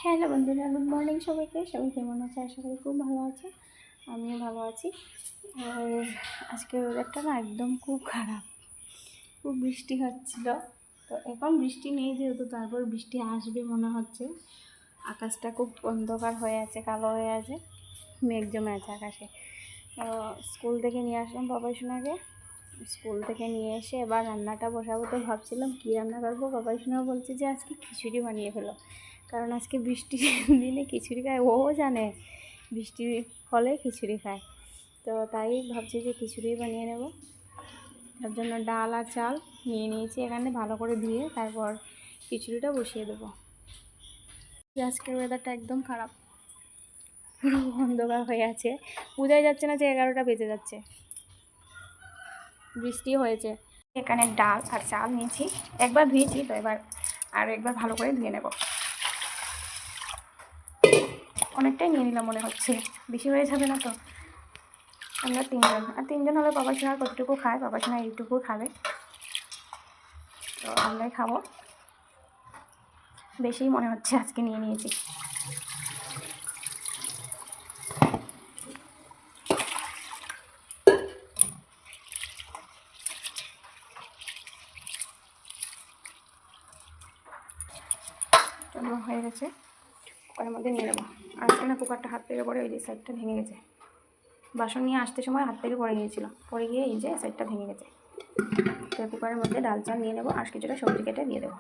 Hello বন্ধুরা, good morning সবাইকে। সবাই কেমন আছে? আশা করি খুব ভালো আছে। আমিও ভালো আছি। আর আজকে ওয়েদারটা না একদম খুব খারাপ, খুব বৃষ্টি হচ্ছিল। তো এখন বৃষ্টি নেই যেহেতু, তারপর বৃষ্টি আসবে মনে হচ্ছে। আকাশটা খুব অন্ধকার হয়ে আছে, কালো হয়ে আছে, মেঘ জমে আছে আকাশে। স্কুল থেকে নিয়ে আসলাম বাবাই সোনাকে। স্কুল থেকে নিয়ে এসে এবার রান্নাটা বসাবো। তো ভাবছিলাম কী রান্না করবো। বাবাই সোনা বলছে যে আজকে খিচুড়ি বানিয়ে ফেলো, কারণ আজকে বৃষ্টির দিনে খিচুড়ি খায়। ও জানে বৃষ্টির ফলে খিচুড়ি খায়, তো তাই ভাবছি যে খিচুড়ি বানিয়ে নেব। তার জন্য ডাল আর চাল নিয়ে নিয়েছি এখানে, ভালো করে ধুয়ে তারপর খিচুড়িটা বসিয়ে দেবো। আজকের ওয়েদারটা একদম খারাপ, পুরো অন্ধকার হয়ে আছে, বোঝাই যাচ্ছে না যে 11টা বেজে যাচ্ছে। বৃষ্টি হয়েছে। এখানে ডাল আর চাল নিয়েছি, একবার ধুয়েছি, তো এবার আর একবার ভালো করে ধুয়ে নেব। অনেকটাই নিয়ে নিলাম মনে হচ্ছে, বেশি হয়ে যাবে না তো। আমরা তিনজন, আর তিনজন হলে বাবা সোনা কতটুকু খায়, বাবা সোনা এইটুকু খাবে, তো আমরাই খাবো। বেশি মনে হচ্ছে আজকে নিয়ে নিয়েছি। হয়ে গেছে, কুকারের মধ্যে নিয়ে নেবো। আজকে না কুকারটা হাত থেকে পড়ে ওই যে সাইডটা ভেঙে গেছে। বাসন নিয়ে আসতে সময় হাত থেকে পড়ে গিয়েছিল, পড়ে গিয়ে এই যে সাইডটা ভেঙে গেছে। তো কুকারের মধ্যে ডাল চাল নিয়ে নেবো আর কিছুটা সবজি কেটে দিয়ে দেবো।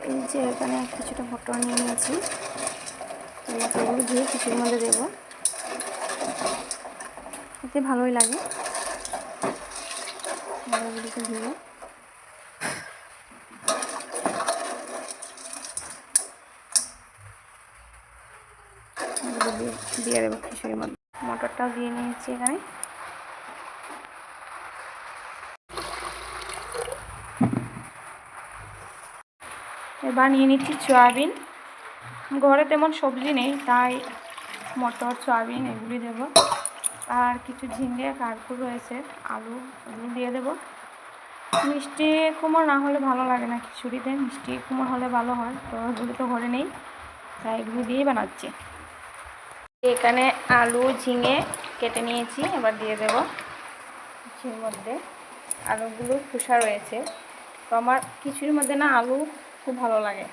এই যে এখানে কিছুটা মটর নিয়ে নিয়েছি, মটরগুলো দিয়ে খিচুড়ির মধ্যে দেবো, এতে ভালোই লাগে। মটরগুলিকে দিয়ে দিয়ে দেবো খিচুড়ির মধ্যে। মটরটাও দিয়ে নিয়েছি এখানে। এবার নিয়ে নিচ্ছি সয়াবিন। ঘরে তেমন সবজি নেই, তাই মটর সয়াবিন এগুলি দেবো। আর কিছু ঝিঙে কারকুর রয়েছে, আলু, এগুলো দিয়ে দেবো। মিষ্টি কুমড়ো না হলে ভালো লাগে না খিচুড়িতে, মিষ্টি কুমড়ো হলে ভালো হয়, তো এগুলি তো ঘরে নেই, তাই এগুলো দিয়েই বানাচ্ছি। এখানে আলু ঝিঙে কেটে নিয়েছি, এবার দিয়ে দেবো খিচুড়ির মধ্যে। আলুগুলো খোসা রয়েছে, তো আমার খিচুড়ির মধ্যে না আলু খুব ভালো লাগে।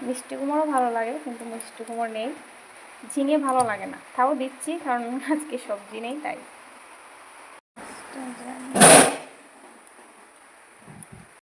মিষ্টি কুমড়ো ভালো লাগে, কিন্তু মিষ্টি কুমড়ো নেই। ঝিঙে ভালো লাগে না, তাও দিচ্ছি কারণ আজকে সবজি নেই তাই।